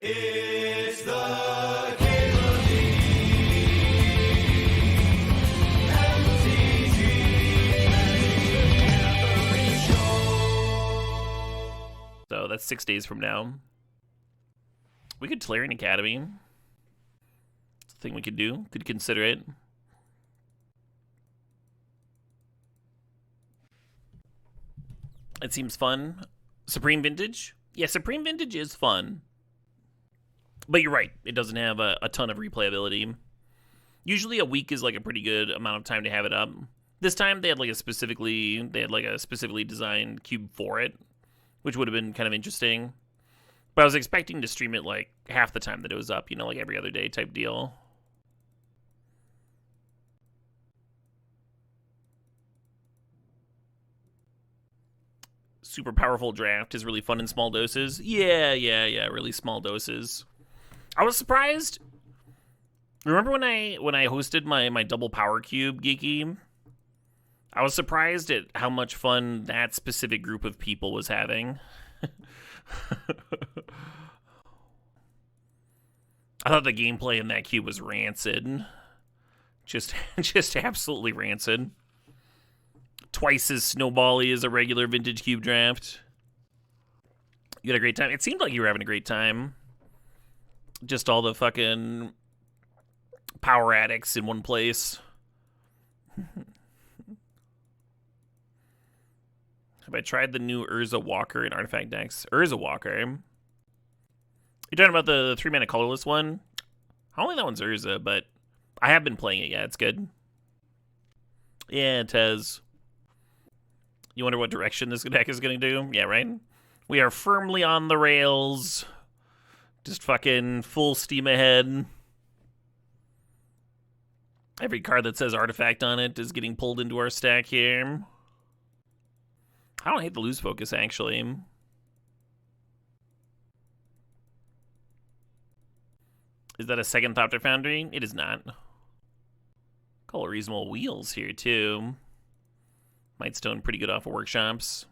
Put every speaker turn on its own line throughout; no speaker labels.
It's the Cable
So that's 6 days from now. We could Tolarian Academy. It's a thing we could do. Could consider it. It seems fun. Supreme Vintage? Yeah, Supreme Vintage is fun. But you're right. It doesn't have a ton of replayability. Usually a week is like a pretty good amount of time to have it up. This time they had like a specifically designed cube for it, which would have been kind of interesting. But I was expecting to stream it like half the time that it was up, you know, like every other day type deal. Super powerful draft is really fun in small doses. Yeah, really small doses. I was surprised. Remember when I hosted my double power cube geeky? I was surprised at how much fun that specific group of people was having. I thought the gameplay in that cube was rancid. Just absolutely rancid. Twice as snowbally as a regular vintage cube draft. You had a great time. It seemed like you were having a great time. Just all the fucking power addicts in one place. Have I tried the new Urza Walker in Artifact decks? Urza Walker. You're talking about the 3-mana colorless one? I don't think that one's Urza, but I have been playing it. Yeah, it's good. Yeah, Tez. You wonder what direction this deck is going to do? Yeah, right? We are firmly on the rails. Just fucking full steam ahead. Every card that says Artifact on it is getting pulled into our stack here. I don't hate the lose focus, actually. Is that a second Thopter Foundry? It is not. Call it reasonable wheels here, too. Mightstone pretty good off of workshops.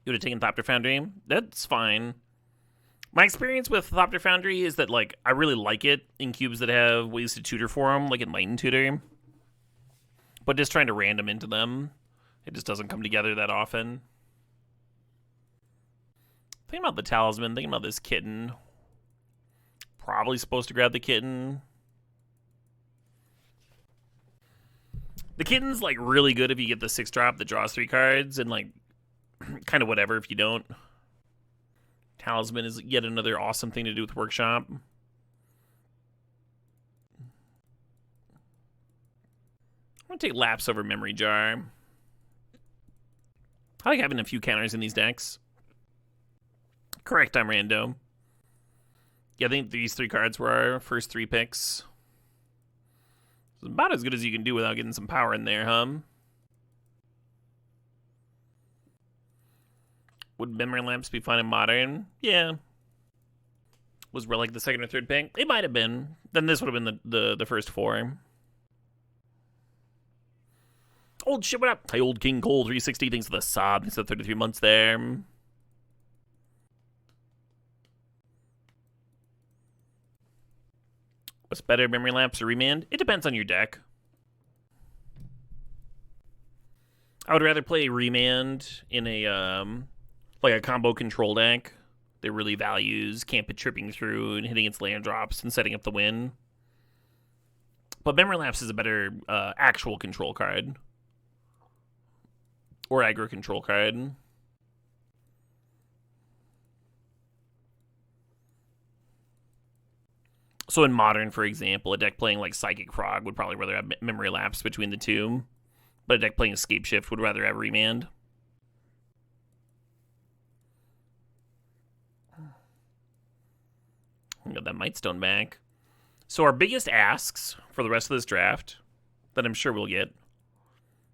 You would have taken Thopter Foundry? That's fine. My experience with Thopter Foundry is that, like, I really like it in cubes that have ways to tutor for them, like Enlightened Tutor. But just trying to random into them, it just doesn't come together that often. Thinking about the Talisman, thinking about this kitten. Probably supposed to grab the kitten. The kitten's, like, really good if you get the 6-drop that draws 3 cards, and, like, kind of whatever if you don't. Talisman is yet another awesome thing to do with Workshop. I'm going to take Lapse over Memory Jar. I like having a few counters in these decks. Correct, I'm rando. Yeah, I think these 3 cards were our first 3 picks. It's about as good as you can do without getting some power in there, huh? Would Memory Lamps be fun in Modern? Yeah. Was Relic the second or third pick? It might have been. Then this would have been the first 4. Old shit, what up? Hey, Old King Cole 360, thanks for the sub. Thanks for the 33 months there. What's better, Memory Lapse or Remand? It depends on your deck. I would rather play Remand in a, like a combo control deck that really values Camp tripping through and hitting its land drops and setting up the win. But Memory Lapse is a better actual control card. Or aggro control card. So in Modern, for example, a deck playing like Psychic Frog would probably rather have Memory Lapse between the two. But a deck playing Escape Shift would rather have Remand. Got that Mightstone back. So our biggest asks for the rest of this draft, that I'm sure we'll get,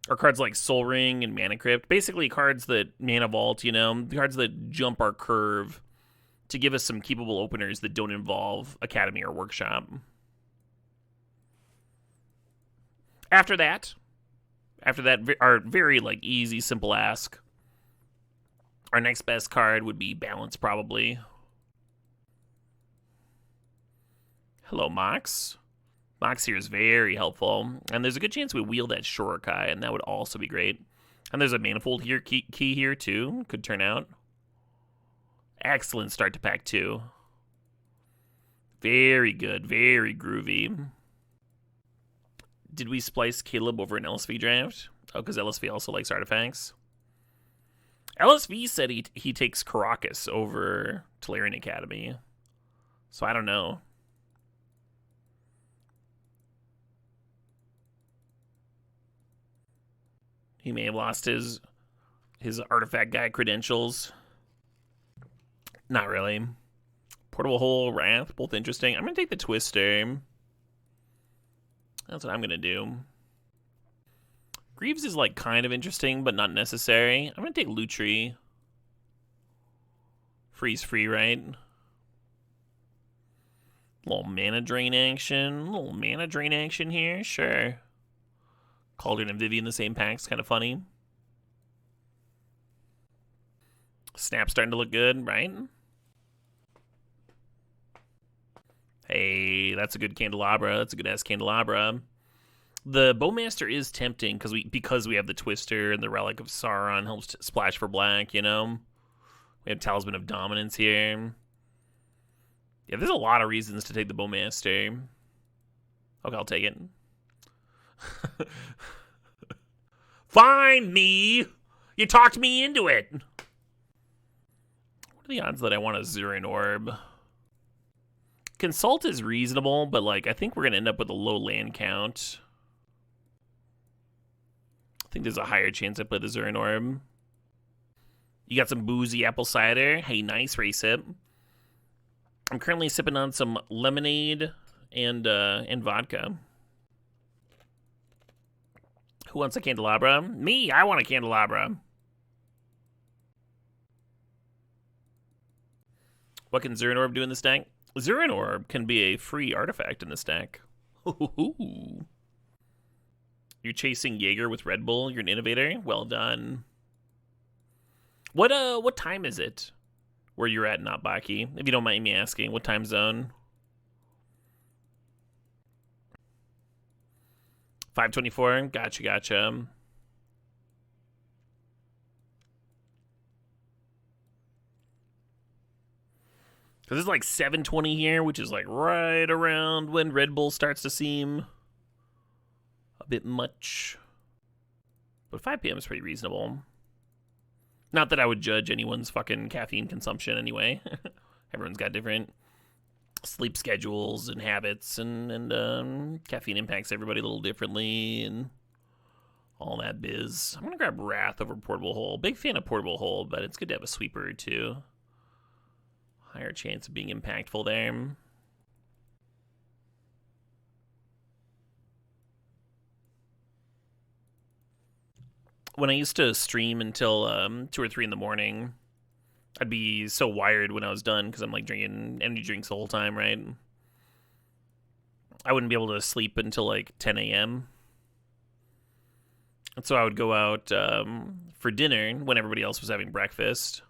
are cards like Soul Ring and Mana Crypt. Basically cards that Mana Vault, you know, cards that jump our curve to give us some keepable openers that don't involve Academy or Workshop. After that, our very like easy, simple ask, our next best card would be Balance, probably. Hello, Mox. Mox here is very helpful. And there's a good chance we wheel that Shorokai, and that would also be great. And there's a Manifold here, key here, too. Could turn out. Excellent start to pack 2. Very good. Very groovy. Did we splice Caleb over an LSV draft? Oh, because LSV also likes artifacts. LSV said he takes Caracas over Tolarian Academy. So I don't know. He may have lost his artifact guy credentials. Not really. Portable Hole, Wrath, both interesting. I'm going to take the Twister. That's what I'm going to do. Greaves is like kind of interesting, but not necessary. I'm going to take Lutri. Freeze free, right? Little mana drain action. Little mana drain action here. Sure. Cauldron and Vivi in the same pack's kind of funny. Snap's starting to look good, right? Hey, that's a good Candelabra. That's a good-ass Candelabra. The Bowmaster is tempting because we have the Twister and the Relic of Sauron helps splash for black, you know? We have Talisman of Dominance here. Yeah, there's a lot of reasons to take the Bowmaster. Okay, I'll take it. Fine, me! You talked me into it! What are the odds that I want a Zurin Orb? Consult is reasonable, but like I think we're going to end up with a low land count. I think there's a higher chance I play the Zurin Orb. You got some boozy apple cider. Hey, nice, Racip. I'm currently sipping on some lemonade and vodka. Who wants a candelabra? Me, I want a candelabra. What can Zurin Orb do in this deck? Zurin Orb can be a free artifact in this deck. Ooh. You're chasing Jaeger with Red Bull. You're an innovator. Well done. What time is it where you're at, not Baki? If you don't mind me asking, what time zone? 5:24. Gotcha. Because it's like 7:20 here, which is like right around when Red Bull starts to seem a bit much. But 5 p.m. is pretty reasonable. Not that I would judge anyone's fucking caffeine consumption anyway. Everyone's got different sleep schedules and habits, and caffeine impacts everybody a little differently, and all that biz. I'm going to grab Wrath over Portable Hole. Big fan of Portable Hole, but it's good to have a sweeper or two. Higher chance of being impactful there. When I used to stream until 2 or 3 in the morning, I'd be so wired when I was done because I'm like drinking energy drinks the whole time, right? I wouldn't be able to sleep until like 10 a.m. And so I would go out for dinner when everybody else was having breakfast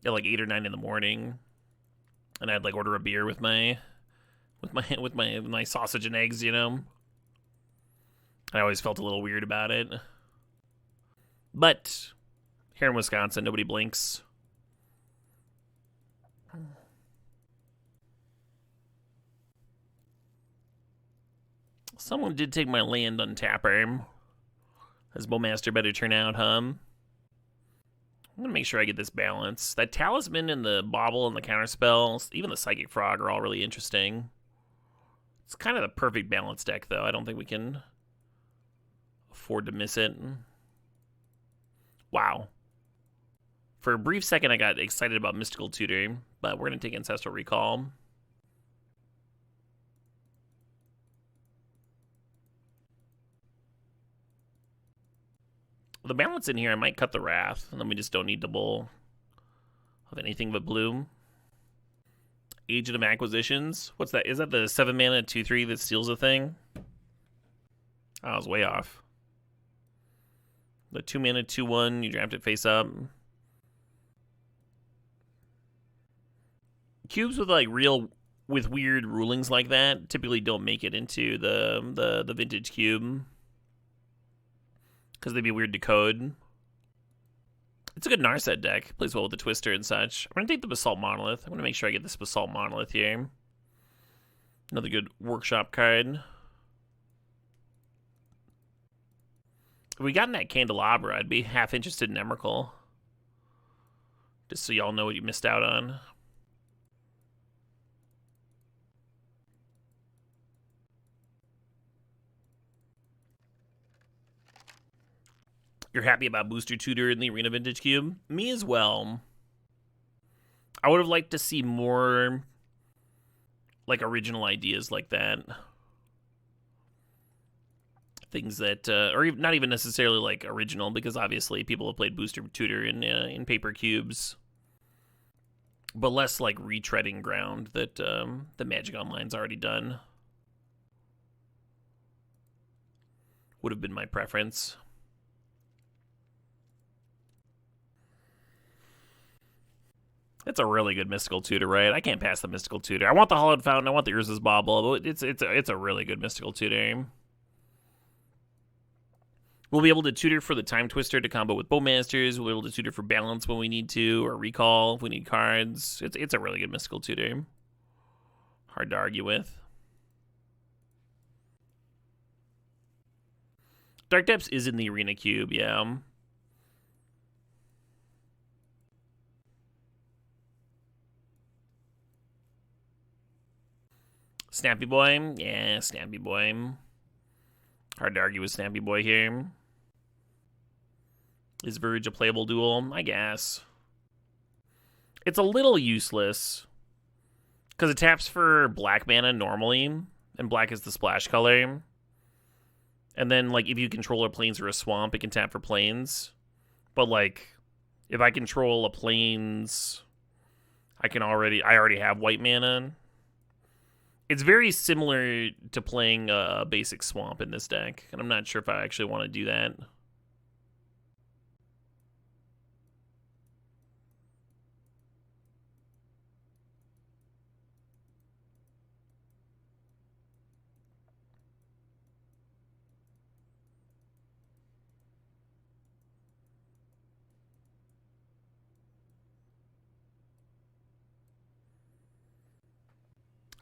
at like 8 or 9 in the morning, and I'd like order a beer with my sausage and eggs, you know. I always felt a little weird about it. But here in Wisconsin, nobody blinks. Someone did take my land on Tapper. As Bowmaster better turn out, huh? I'm going to make sure I get this balance. That Talisman and the Bauble and the Counterspell, even the Psychic Frog are all really interesting. It's kind of the perfect balance deck, though. I don't think we can afford to miss it. Wow. For a brief second, I got excited about Mystical Tutor, but we're going to take Ancestral Recall. The balance in here, I might cut the Wrath, and then we just don't need to bowl of anything but blue. Agent of Acquisitions. What's that? Is that the 7 mana 2/3 that steals a thing? Oh, I was way off. The 2 mana 2/1, you draft it face up. Cubes with like real with weird rulings like that typically don't make it into the vintage cube because they'd be weird to code. It's a good Narset deck. Plays well with the Twister and such. I'm going to take the Basalt Monolith. I'm going to make sure I get this Basalt Monolith here. Another good workshop card. If we got in that Candelabra, I'd be half interested in Emrakul. Just so y'all know what you missed out on. You're happy about Booster Tutor in the Arena Vintage Cube? Me as well. I would have liked to see more like original ideas like that. Things that, or not even necessarily like original, because obviously people have played Booster Tutor in paper cubes, but less like retreading ground that the Magic Online's already done. Would have been my preference. It's a really good Mystical Tutor, right? I can't pass the Mystical Tutor. I want the Hollowed Fountain. I want the Urza's Bauble. But it's a really good Mystical Tutor. We'll be able to tutor for the Time Twister to combo with Bowmasters. We'll be able to tutor for balance when we need to, or recall if we need cards. It's a really good Mystical Tutor. Hard to argue with. Dark Depths is in the Arena Cube, yeah. Snappy Boy? Yeah, Snappy Boy. Hard to argue with Snappy Boy here. Is Verge a playable duel? I guess. It's a little useless. Because it taps for black mana normally. And black is the splash color. And then, like, if you control a plains or a swamp, it can tap for plains. But, like, if I control a plains, I already have white mana. It's very similar to playing a basic swamp in this deck. And I'm not sure if I actually want to do that.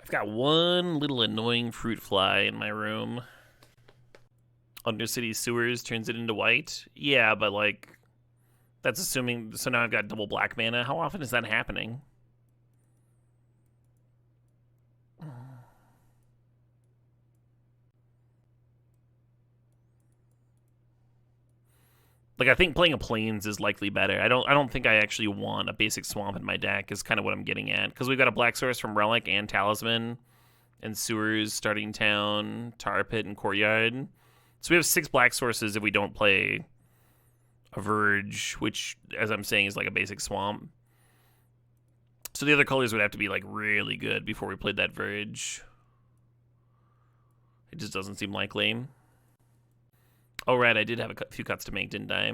I've got one little annoying fruit fly in my room. Undercity Sewers turns it into white. Yeah, but like, that's assuming, so now I've got double black mana. How often is that happening? Like, I think playing a plains is likely better. I don't think I actually want a basic swamp in my deck, is kind of what I'm getting at. Because we've got a black source from Relic and Talisman, and Sewers, Starting Town, Tar Pit, and Courtyard. So we have 6 black sources if we don't play a Verge, which, as I'm saying, is like a basic swamp. So the other colors would have to be like really good before we played that Verge. It just doesn't seem likely. Oh, right, I did have a few cuts to make, didn't I?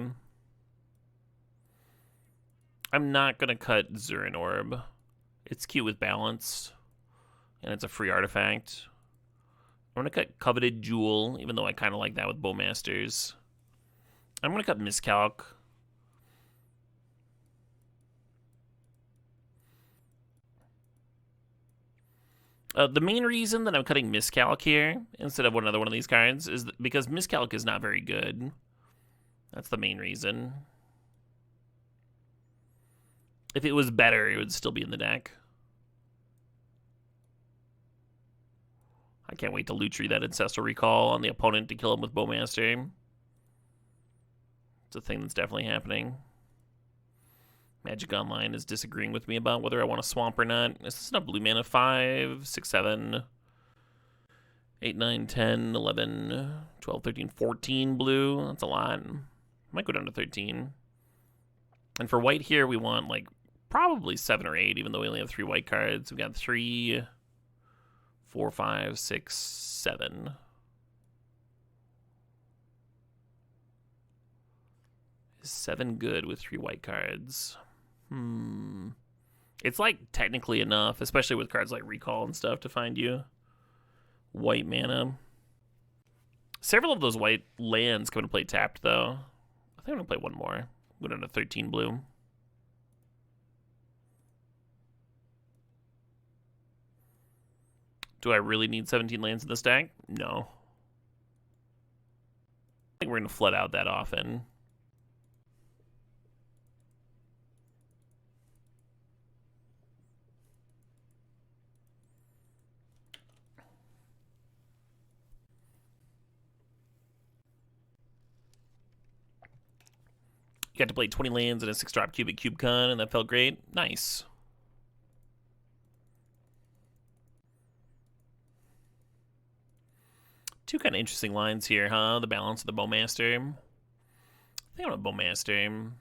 I'm not going to cut Zurin Orb. It's cute with balance, and it's a free artifact. I'm going to cut Coveted Jewel, even though I kind of like that with Bowmasters. I'm going to cut Miscalc. The main reason that I'm cutting Miscalc here instead of another one of these cards is because Miscalc is not very good. That's the main reason. If it was better, it would still be in the deck. I can't wait to Lutri that Ancestral Recall on the opponent to kill him with Bowmaster. It's a thing that's definitely happening. Magic Online is disagreeing with me about whether I want to swamp or not. Is this enough blue mana? 5, 6, 7, 8, 9, 10, 11, 12, 13, 14 blue. That's a lot. Might go down to 13. And for white here, we want like probably 7 or 8, even though we only have 3 white cards. We got 3, 4, 5, 6, 7. Is 7 good with 3 white cards? It's like technically enough, especially with cards like Recall and stuff, to find you white mana. Several of those white lands come into play tapped, though. I think I'm going to play one more. Go down to 13 blue. Do I really need 17 lands in this deck? No. I think we're going to flood out that often. You got to play 20 lands and a 6-drop cubic cube con, and that felt great. Nice. Two kind of interesting lines here, huh? The balance of the Bowmaster. I think I'm a Bowmaster.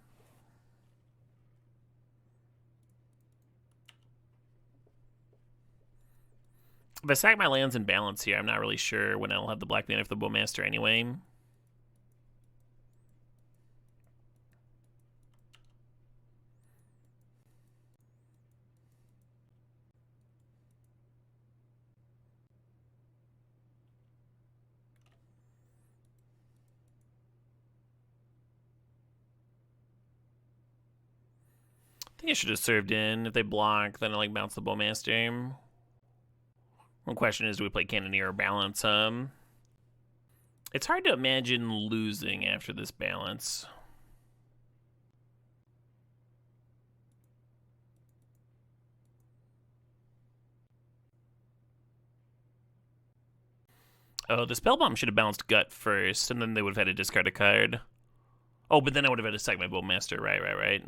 If I sack my lands in balance here, I'm not really sure when I'll have the black mana for the Bowmaster anyway. I think I should have served in. If they block, then I like bounce the Bowmaster. One question is, do we play Cannoneer or balance? It's hard to imagine losing after this balance. Oh, the Spellbomb should have balanced Gut first, and then they would have had to discard a card. Oh, but then I would have had to sack my Bowmaster. Right.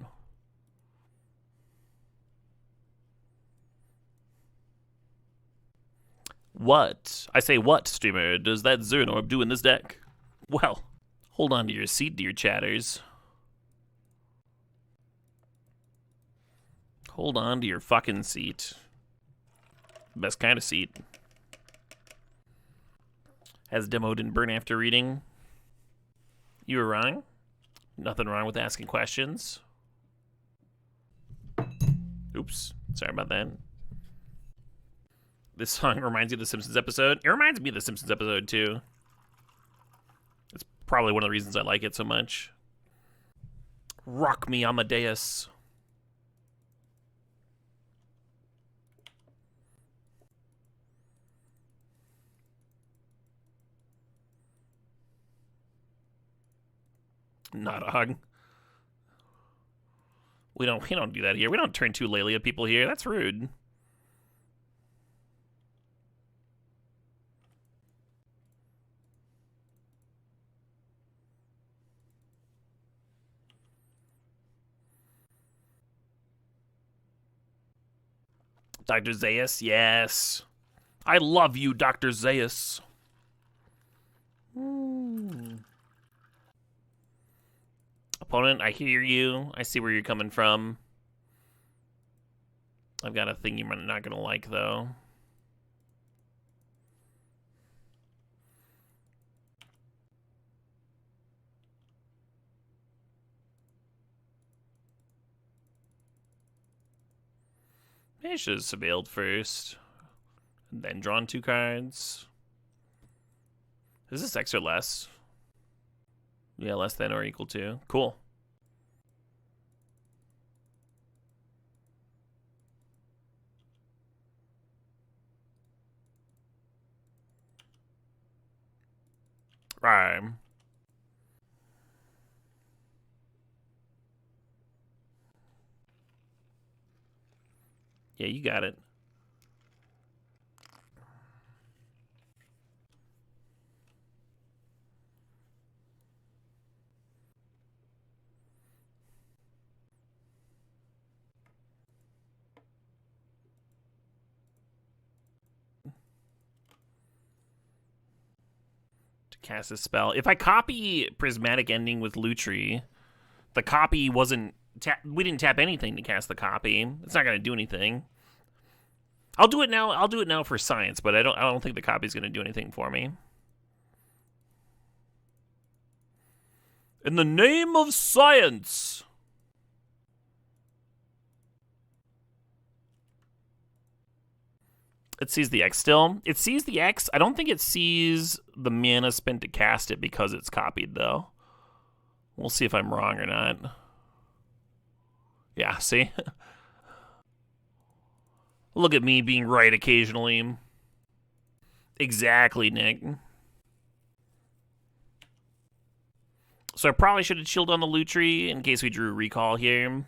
What? I say what, streamer, does that Zernorb do in this deck? Well, hold on to your seat, dear chatters. Hold on to your fucking seat. Best kind of seat. Has demo didn't burn after reading. You were wrong. Nothing wrong with asking questions. Oops, sorry about that. This song reminds you of the Simpsons episode. It reminds me of the Simpsons episode, too. It's probably one of the reasons I like it so much. Rock me, Amadeus. Not a hug. We don't do that here. We don't turn two Lelia people here. That's rude. Dr. Zaius, yes. I love you, Dr. Zaius. Opponent, I hear you. I see where you're coming from. I've got a thing you're not going to like, though. Maybe I should have surveilled first. And then drawn two cards. Is this X or less? Yeah, less than or equal to. Cool. Rhyme. Yeah, you got it. To cast a spell. If I copy Prismatic Ending with Lutri, the copy wasn't... we didn't tap anything to cast the copy. It's not going to do anything. I'll do it now. I'll do it now for science, but I don't think the copy's going to do anything for me. In the name of science. It sees the X still. It sees the X. I don't think it sees the mana spent to cast it because it's copied, though. We'll see if I'm wrong or not. Yeah, see? Look at me being right occasionally. Exactly, Nick. So I probably should have chilled on the loot tree in case we drew recall here.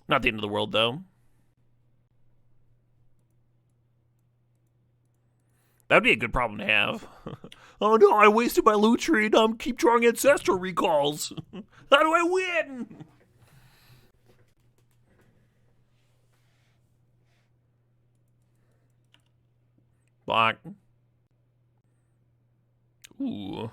Not the end of the world, though. That'd be a good problem to have. Oh no, I wasted my loot tree and I'm keep drawing ancestral recalls. How do I win? Block. Ooh.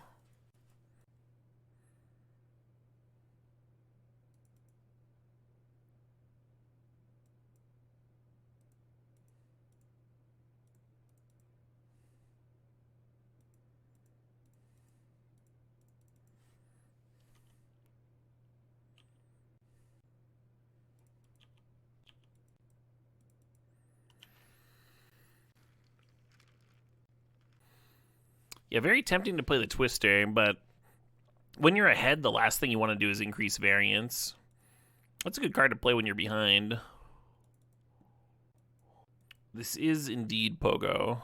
Yeah, very tempting to play the Twister, but when you're ahead, the last thing you want to do is increase variance. That's a good card to play when you're behind. This is indeed Pogo.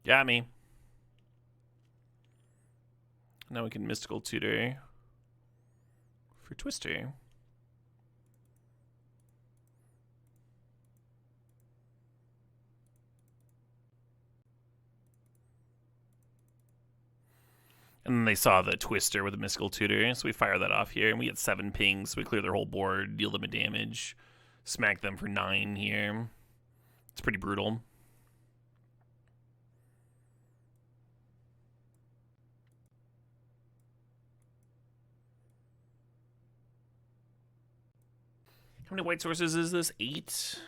Got me. Now we can Mystical Tutor for Twister. And then they saw the Twister with the Mystical Tutor, so we fire that off here, and we get 7 pings, so we clear their whole board, deal them a damage, smack them for 9 here. It's pretty brutal. How many white sources is this? 8?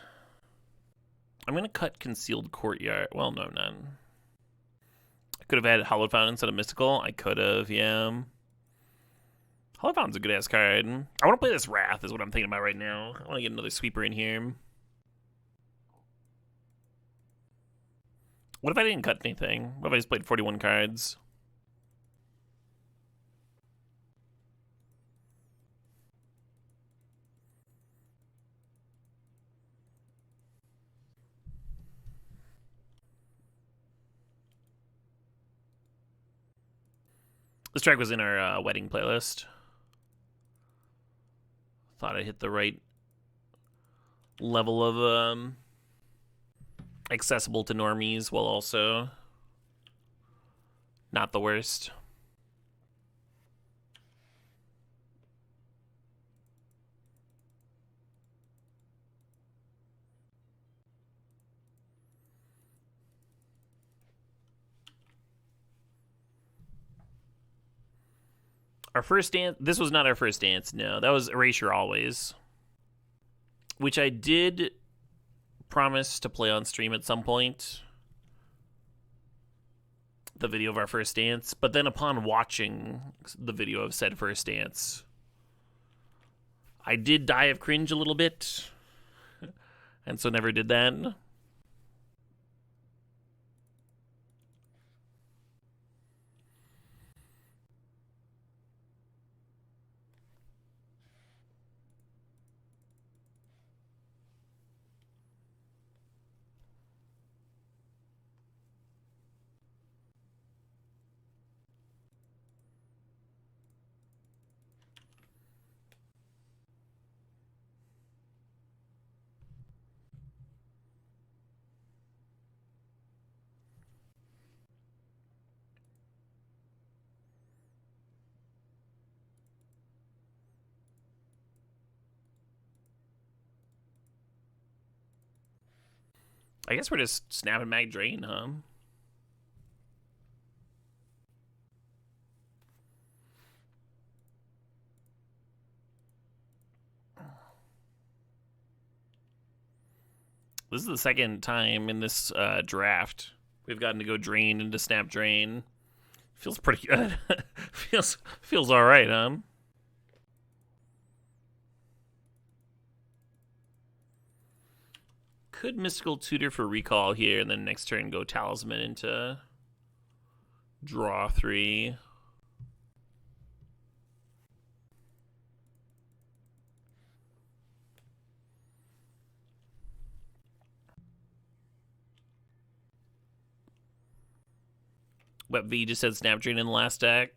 I'm going to cut Concealed Courtyard. Well, no, none. I could have had Hallowed Fountain instead of Mystical. I could have, yeah. Hallowed Fountain's a good-ass card. I want to play this Wrath is what I'm thinking about right now. I want to get another sweeper in here. What if I didn't cut anything? What if I just played 41 cards? This track was in our wedding playlist. Thought I hit the right level of accessible to normies while also not the worst. Our first dance, this was not our first dance, no. That was Erasure Always, which I did promise to play on stream at some point. The video of our first dance, but then upon watching the video of said first dance, I did die of cringe a little bit, and so never did that. I guess we're just snapping mag drain, huh? This is the second time in this draft we've gotten to go drain into snap drain. Feels pretty good. feels all right, huh? Could Mystical Tutor for recall here, and then next turn go Talisman into draw 3. Web V just said Snap Drain in the last deck.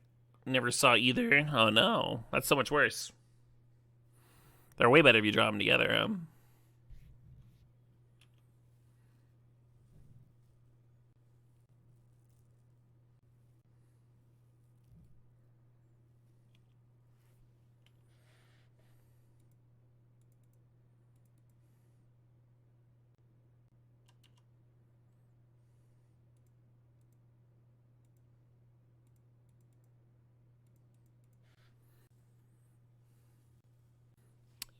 Never saw either. Oh no, that's so much worse. They're way better if you draw them together.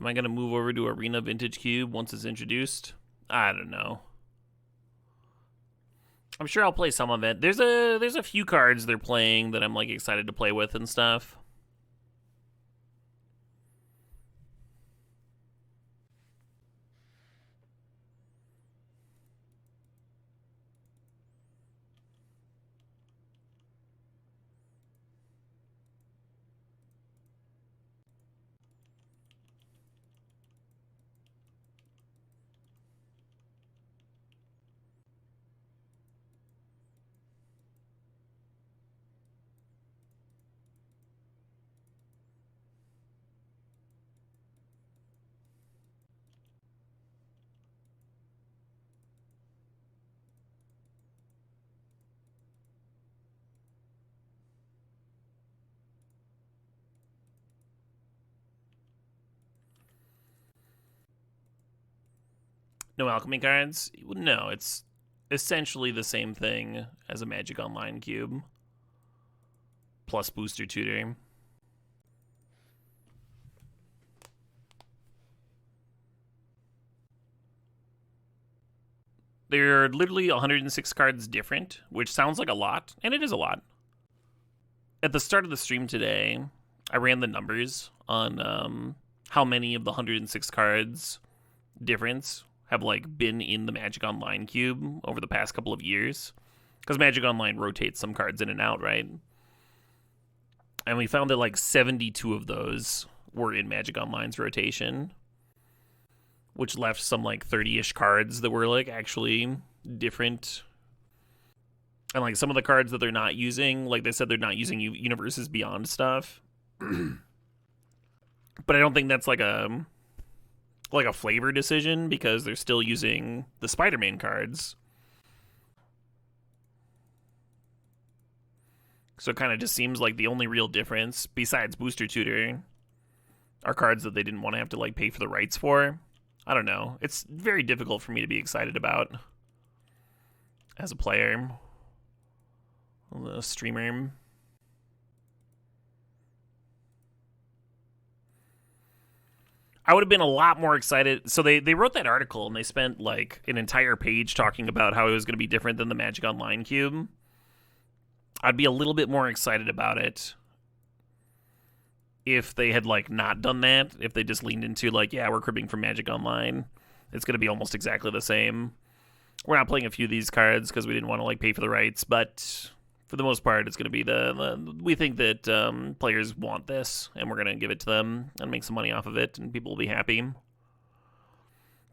Am I gonna move over to Arena Vintage Cube once it's introduced? I don't know. I'm sure I'll play some of it. There's a few cards they're playing that I'm like excited to play with and stuff. No alchemy cards? No, it's essentially the same thing as a Magic Online cube. Plus Booster Tutor. They're literally 106 cards different, which sounds like a lot, and it is a lot. At the start of the stream today, I ran the numbers on how many of the 106 cards difference have like been in the Magic Online cube over the past couple of years, because Magic Online rotates some cards in and out, right? And we found that like 72 of those were in Magic Online's rotation, which left some like 30-ish cards that were like actually different. And like some of the cards that they're not using, like they said they're not using Universes Beyond stuff. But I don't think that's like a flavor decision, because they're still using the Spider-Man cards. So it kind of just seems like the only real difference, besides Booster Tutor, are cards that they didn't want to have to like pay for the rights for. I don't know. It's very difficult for me to be excited about as a player, a streamer. I would have been a lot more excited. So they wrote that article and they spent like an entire page talking about how it was going to be different than the Magic Online cube. I'd be a little bit more excited about it if they had like not done that. If they just leaned into like, yeah, we're cribbing from Magic Online. It's going to be almost exactly the same. We're not playing a few of these cards because we didn't want to like pay for the rights, but for the most part, it's going to be we think that players want this, and we're going to give it to them and make some money off of it, and people will be happy.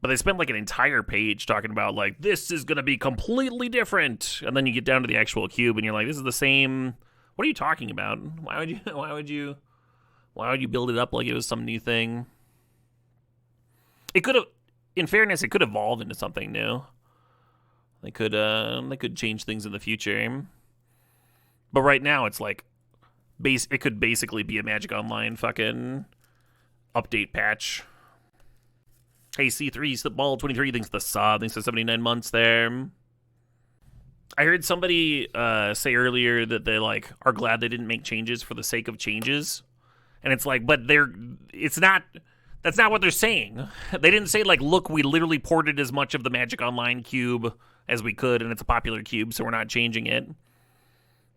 But they spent like an entire page talking about like, this is going to be completely different, and then you get down to the actual cube, and you're like, this is the same. What are you talking about? Why would you build it up like it was some new thing? It could have, in fairness, it could evolve into something new. They could change things in the future. But right now, it's like, it could basically be a Magic Online fucking update patch. Hey, C3, Ball 23 thinks the sub. Thanks for 79 months there. I heard somebody say earlier that they like are glad they didn't make changes for the sake of changes, and it's like, but it's not. That's not what they're saying. They didn't say like, look, we literally ported as much of the Magic Online cube as we could, and it's a popular cube, so we're not changing it.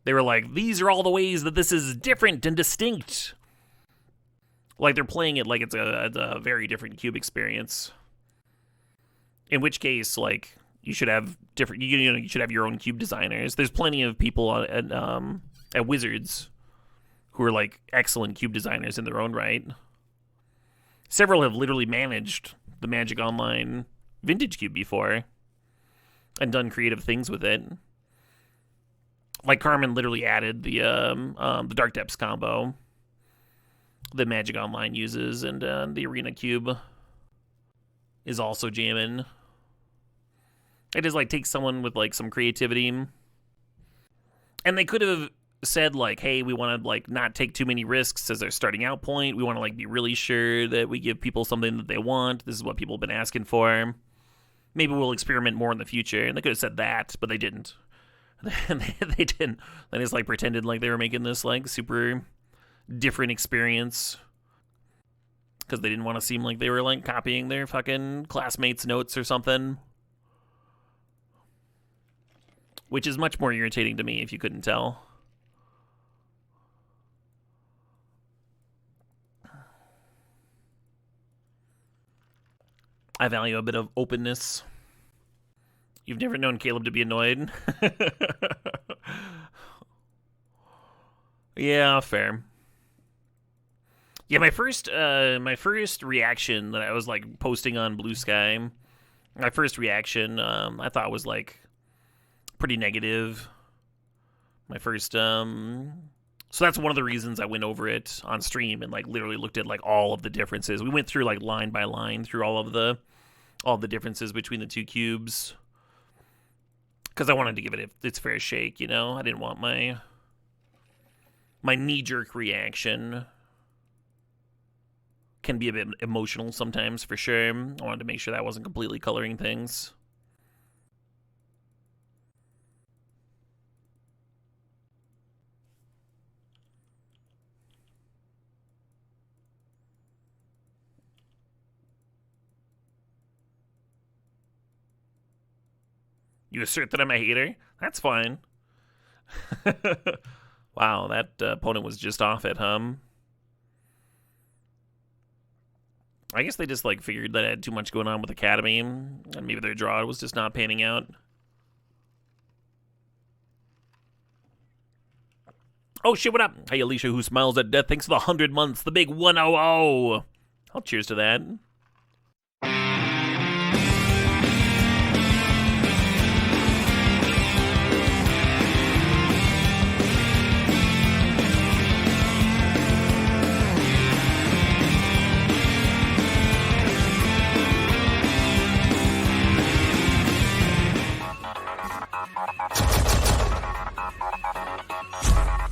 They were like, these are all the ways that this is different and distinct. Like they're playing it like it's a very different cube experience. In which case, like, you should have different. You should have your own cube designers. There's plenty of people at Wizards who are like excellent cube designers in their own right. Several have literally managed the Magic Online Vintage Cube before and done creative things with it. Like Carmen literally added the Dark Depths combo that Magic Online uses, and the Arena Cube is also jamming. It just like takes someone with like some creativity, and they could have said like, hey, we want to like not take too many risks as their starting out point. We want to like be really sure that we give people something that they want. This is what people have been asking for. Maybe we'll experiment more in the future. And they could have said that, but they didn't. They didn't. They just like pretended like they were making this like super different experience because they didn't want to seem like they were like copying their fucking classmates' notes or something. Which is much more irritating to me if you couldn't tell. I value a bit of openness. You've never known Caleb to be annoyed? Yeah, fair. Yeah, my first reaction that I was like posting on Blue Sky, my first reaction I thought was like pretty negative. My first so that's one of the reasons I went over it on stream and like literally looked at like all of the differences. We went through like line by line through all the differences between the two cubes. Because I wanted to give it its fair shake, you know? I didn't want my knee-jerk reaction. Can be a bit emotional sometimes, for sure. I wanted to make sure that wasn't completely coloring things. You assert that I'm a hater? That's fine. Wow, that opponent was just off it, huh? I guess they just like figured that I had too much going on with Academy, and maybe their draw was just not panning out. Oh shit, what up? Hey, Alicia, who smiles at death. Thanks for the 100 months. The big 100. Oh, cheers to that.